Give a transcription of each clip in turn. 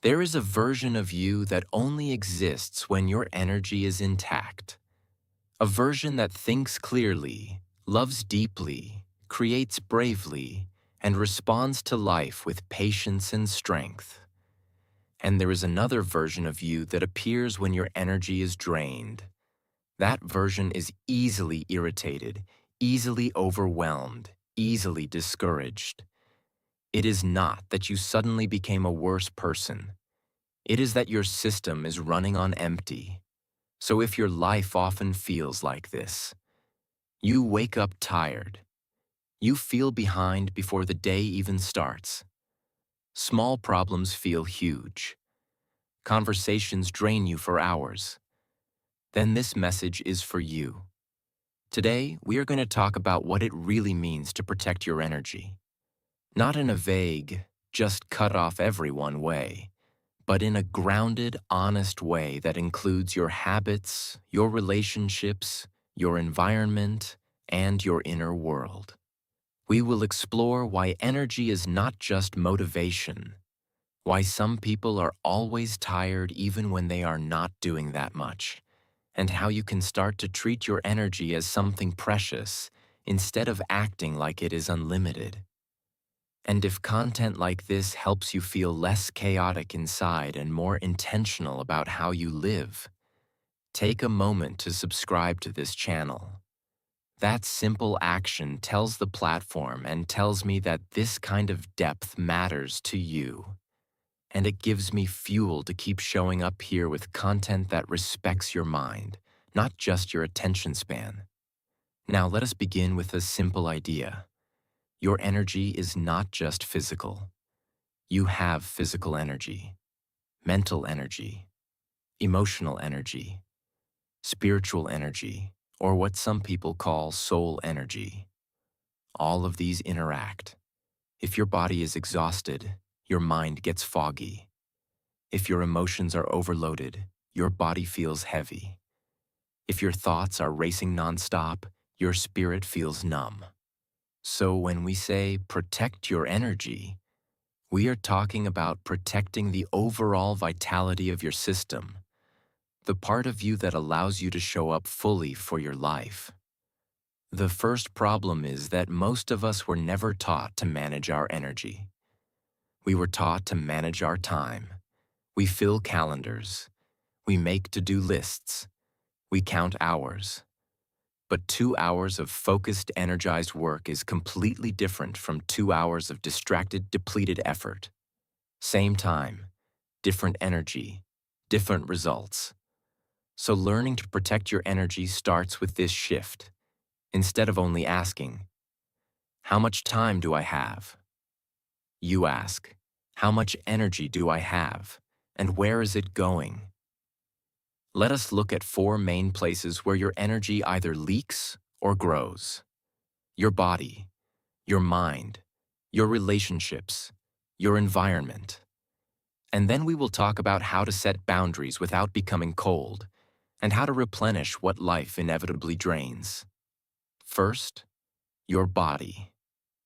There is a version of you that only exists when your energy is intact. A version that thinks clearly, loves deeply, creates bravely, and responds to life with patience and strength. And there is another version of you that appears when your energy is drained. That version is easily irritated, easily overwhelmed, easily discouraged. It is not that you suddenly became a worse person. It is that your system is running on empty. So if your life often feels like this, you wake up tired. You feel behind before the day even starts. Small problems feel huge. Conversations drain you for hours. Then this message is for you. Today, we are going to talk about what it really means to protect your energy. Not in a vague, just cut off everyone way, but in a grounded, honest way that includes your habits, your relationships, your environment, and your inner world. We will explore why energy is not just motivation, why some people are always tired even when they are not doing that much, and how you can start to treat your energy as something precious instead of acting like it is unlimited. And if content like this helps you feel less chaotic inside and more intentional about how you live, take a moment to subscribe to this channel. That simple action tells the platform and tells me that this kind of depth matters to you. And it gives me fuel to keep showing up here with content that respects your mind, not just your attention span. Now let us begin with a simple idea. Your energy is not just physical. You have physical energy, mental energy, emotional energy, spiritual energy, or what some people call soul energy. All of these interact. If your body is exhausted, your mind gets foggy. If your emotions are overloaded, your body feels heavy. If your thoughts are racing nonstop, your spirit feels numb. So when we say protect your energy, we are talking about protecting the overall vitality of your system, the part of you that allows you to show up fully for your life. The first problem is that most of us were never taught to manage our energy. We were taught to manage our time. We fill calendars. We make to-do lists. We count hours. But 2 hours of focused, energized work is completely different from 2 hours of distracted, depleted effort. Same time, different energy, different results. So learning to protect your energy starts with this shift. Instead of only asking, how much time do I have? You ask, how much energy do I have, and where is it going? Let us look at 4 main places where your energy either leaks or grows. Your body, your mind, your relationships, your environment. And then we will talk about how to set boundaries without becoming cold, and how to replenish what life inevitably drains. First, your body.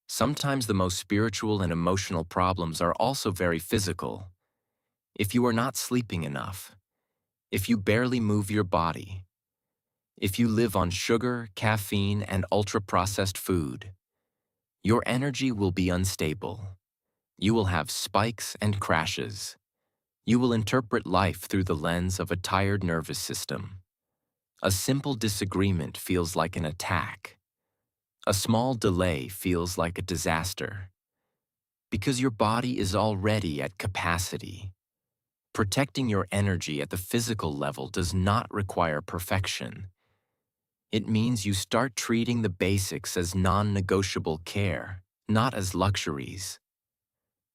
Sometimes the most spiritual and emotional problems are also very physical. If you are not sleeping enough, if you barely move your body, if you live on sugar, caffeine, and ultra-processed food, your energy will be unstable. You will have spikes and crashes. You will interpret life through the lens of a tired nervous system. A simple disagreement feels like an attack. A small delay feels like a disaster. Because your body is already at capacity. Protecting your energy at the physical level does not require perfection. It means you start treating the basics as non-negotiable care, not as luxuries.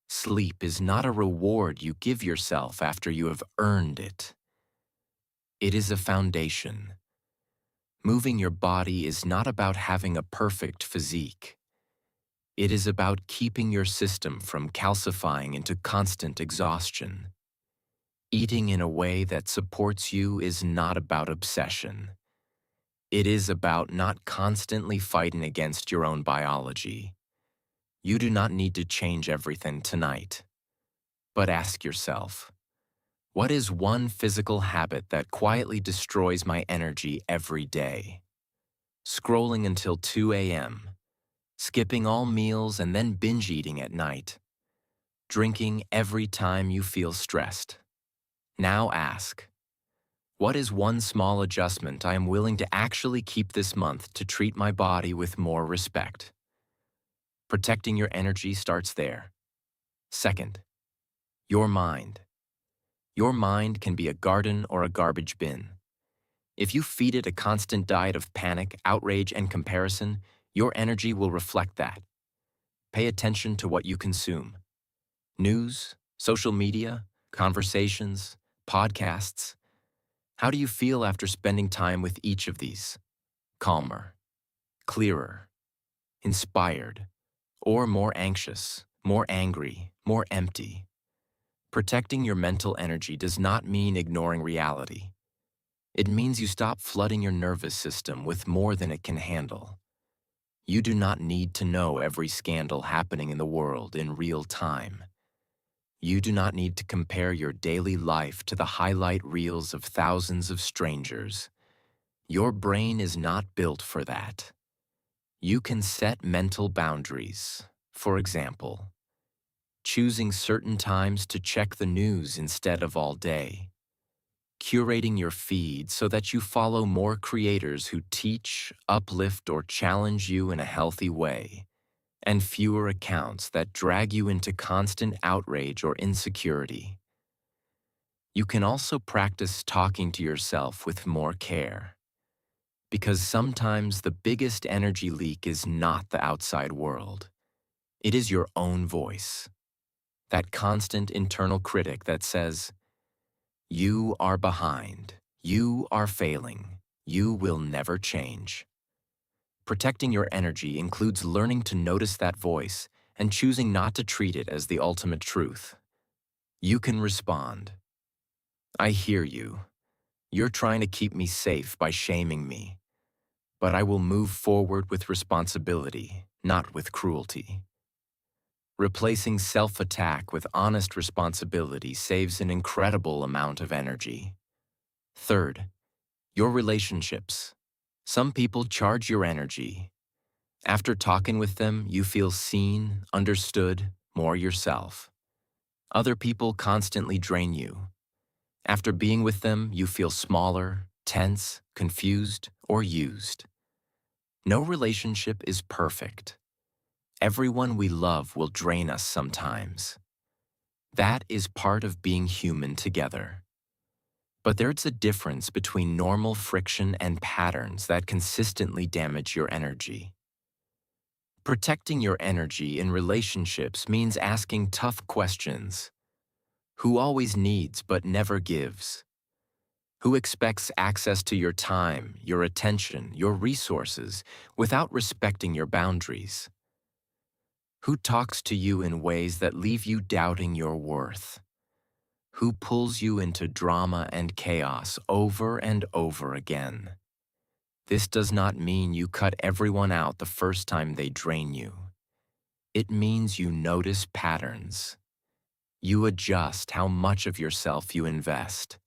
Sleep is not a reward you give yourself after you have earned it. It is a foundation. Moving your body is not about having a perfect physique. It is about keeping your system from calcifying into constant exhaustion. Eating in a way that supports you is not about obsession. It is about not constantly fighting against your own biology. You do not need to change everything tonight. But ask yourself, what is one physical habit that quietly destroys my energy every day? Scrolling until 2 a.m., skipping all meals and then binge eating at night, drinking every time you feel stressed. Now ask, what is one small adjustment I am willing to actually keep this month to treat my body with more respect? Protecting your energy starts there. Second, your mind. Your mind can be a garden or a garbage bin. If you feed it a constant diet of panic, outrage, and comparison, your energy will reflect that. Pay attention to what you consume. News, social media, conversations, podcasts. How do you feel after spending time with each of these? Calmer, clearer, inspired, or more anxious, more angry, more empty? Protecting your mental energy does not mean ignoring reality. It means you stop flooding your nervous system with more than it can handle. You do not need to know every scandal happening in the world in real time. You do not need to compare your daily life to the highlight reels of thousands of strangers. Your brain is not built for that. You can set mental boundaries. For example, choosing certain times to check the news instead of all day. Curating your feed so that you follow more creators who teach, uplift, or challenge you in a healthy way, and fewer accounts that drag you into constant outrage or insecurity. You can also practice talking to yourself with more care, because sometimes the biggest energy leak is not the outside world. It is your own voice, that constant internal critic that says, "You are behind. You are failing. You will never change." Protecting your energy includes learning to notice that voice and choosing not to treat it as the ultimate truth. You can respond, "I hear you. You're trying to keep me safe by shaming me. But I will move forward with responsibility, not with cruelty." Replacing self-attack with honest responsibility saves an incredible amount of energy. Third, your relationships. Some people charge your energy. After talking with them, you feel seen, understood, more yourself. Other people constantly drain you. After being with them, you feel smaller, tense, confused, or used. No relationship is perfect. Everyone we love will drain us sometimes. That is part of being human together. But there's a difference between normal friction and patterns that consistently damage your energy. Protecting your energy in relationships means asking tough questions. Who always needs but never gives? Who expects access to your time, your attention, your resources without respecting your boundaries? Who talks to you in ways that leave you doubting your worth? Who pulls you into drama and chaos over and over again? This does not mean you cut everyone out the first time they drain you. It means you notice patterns. You adjust how much of yourself you invest.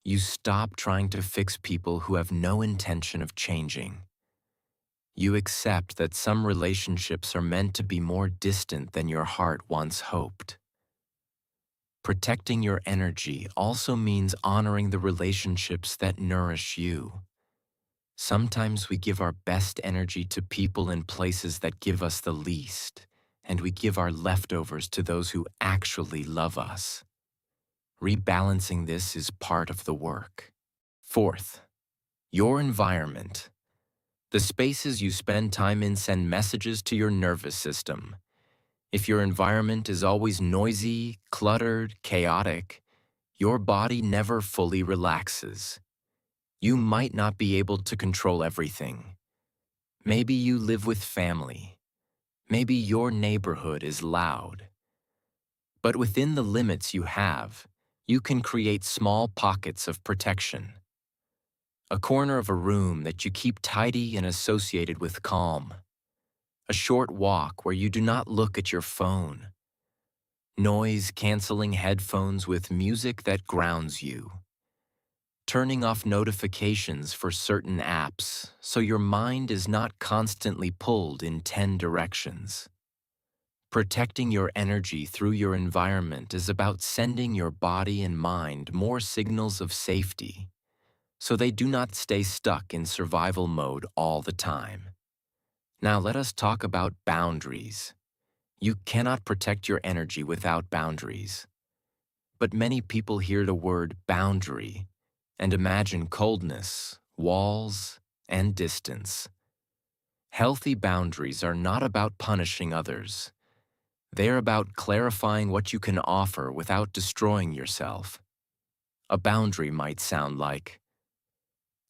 You stop trying to fix people who have no intention of changing. You accept that some relationships are meant to be more distant than your heart once hoped. Protecting your energy also means honoring the relationships that nourish you. Sometimes we give our best energy to people in places that give us the least, and we give our leftovers to those who actually love us. Rebalancing this is part of the work. Fourth, your environment. The spaces you spend time in send messages to your nervous system. If your environment is always noisy, cluttered, chaotic, your body never fully relaxes. You might not be able to control everything. Maybe you live with family. Maybe your neighborhood is loud. But within the limits you have, you can create small pockets of protection. A corner of a room that you keep tidy and associated with calm. A short walk where you do not look at your phone. Noise-canceling headphones with music that grounds you. Turning off notifications for certain apps so your mind is not constantly pulled in 10 directions. Protecting your energy through your environment is about sending your body and mind more signals of safety so they do not stay stuck in survival mode all the time. Now let us talk about boundaries. You cannot protect your energy without boundaries. But many people hear the word boundary and imagine coldness, walls, and distance. Healthy boundaries are not about punishing others. They're about clarifying what you can offer without destroying yourself. A boundary might sound like,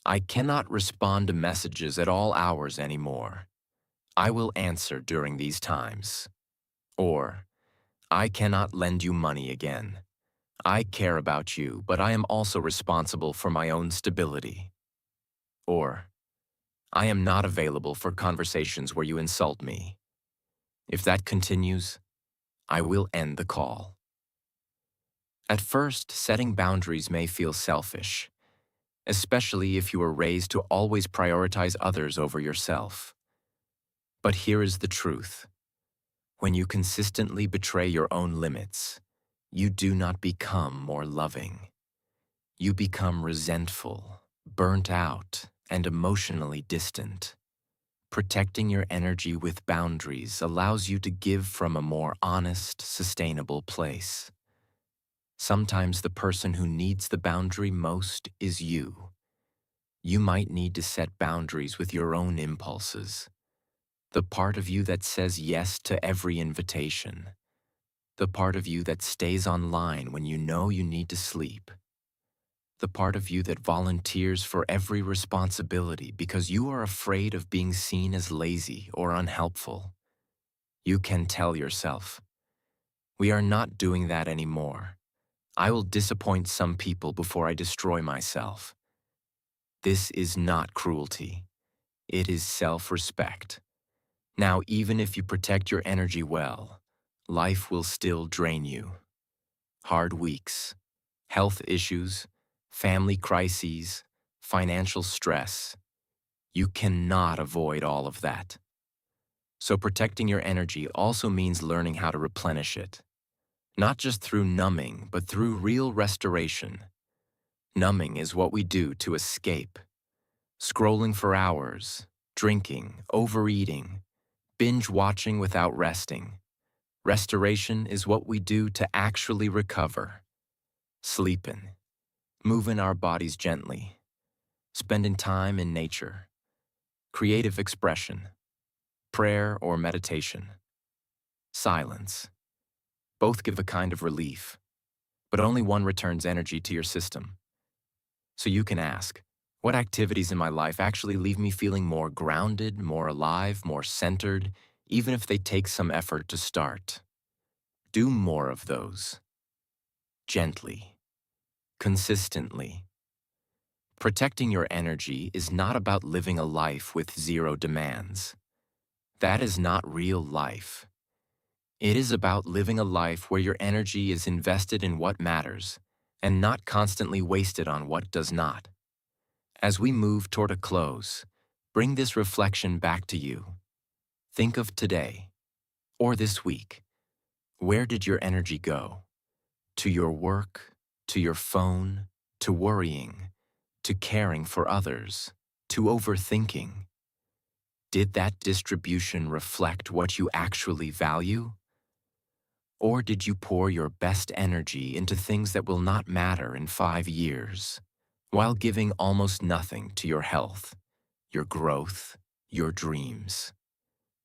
I cannot respond to messages at all hours anymore. I will answer during these times. Or, I cannot lend you money again. I care about you, but I am also responsible for my own stability. Or, I am not available for conversations where you insult me. If that continues, I will end the call. At first, setting boundaries may feel selfish, especially if you were raised to always prioritize others over yourself. But here is the truth. When you consistently betray your own limits, you do not become more loving. You become resentful, burnt out, and emotionally distant. Protecting your energy with boundaries allows you to give from a more honest, sustainable place. Sometimes the person who needs the boundary most is you. You might need to set boundaries with your own impulses. The part of you that says yes to every invitation. The part of you that stays online when you know you need to sleep. The part of you that volunteers for every responsibility because you are afraid of being seen as lazy or unhelpful. You can tell yourself, we are not doing that anymore. I will disappoint some people before I destroy myself. This is not cruelty. It is self-respect. Now, even if you protect your energy well, life will still drain you. Hard weeks, health issues, family crises, financial stress. You cannot avoid all of that. So protecting your energy also means learning how to replenish it. Not just through numbing, but through real restoration. Numbing is what we do to escape. Scrolling for hours, drinking, overeating, binge watching without resting. Restoration is what we do to actually recover. Sleeping, moving our bodies gently, spending time in nature, creative expression, prayer or meditation, silence. Both give a kind of relief, but only one returns energy to your system. So you can ask, what activities in my life actually leave me feeling more grounded, more alive, more centered, even if they take some effort to start? Do more of those. Gently. Consistently. Protecting your energy is not about living a life with zero demands. That is not real life. It is about living a life where your energy is invested in what matters and not constantly wasted on what does not. As we move toward a close, bring this reflection back to you. Think of today, or this week. Where did your energy go? To your work, to your phone, to worrying, to caring for others, to overthinking. Did that distribution reflect what you actually value? Or did you pour your best energy into things that will not matter in 5 years, while giving almost nothing to your health, your growth, your dreams?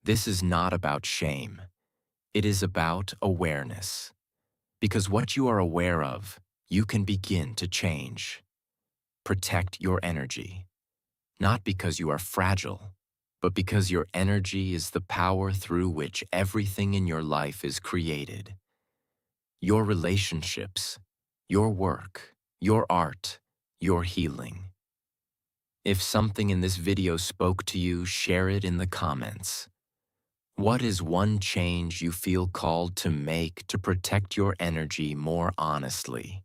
This is not about shame. It is about awareness. Because what you are aware of, you can begin to change. Protect your energy. Not because you are fragile, but because your energy is the power through which everything in your life is created. Your relationships, your work, your art, your healing. If something in this video spoke to you, share it in the comments. What is one change you feel called to make to protect your energy more honestly?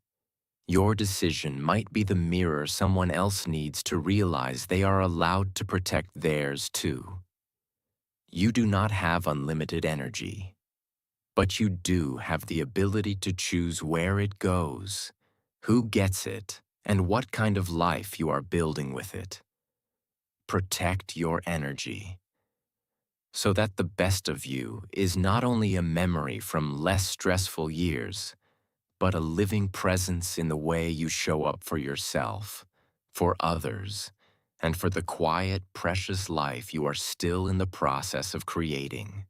Your decision might be the mirror someone else needs to realize they are allowed to protect theirs too. You do not have unlimited energy, but you do have the ability to choose where it goes, who gets it, and what kind of life you are building with it. Protect your energy, so that the best of you is not only a memory from less stressful years, but a living presence in the way you show up for yourself, for others, and for the quiet, precious life you are still in the process of creating.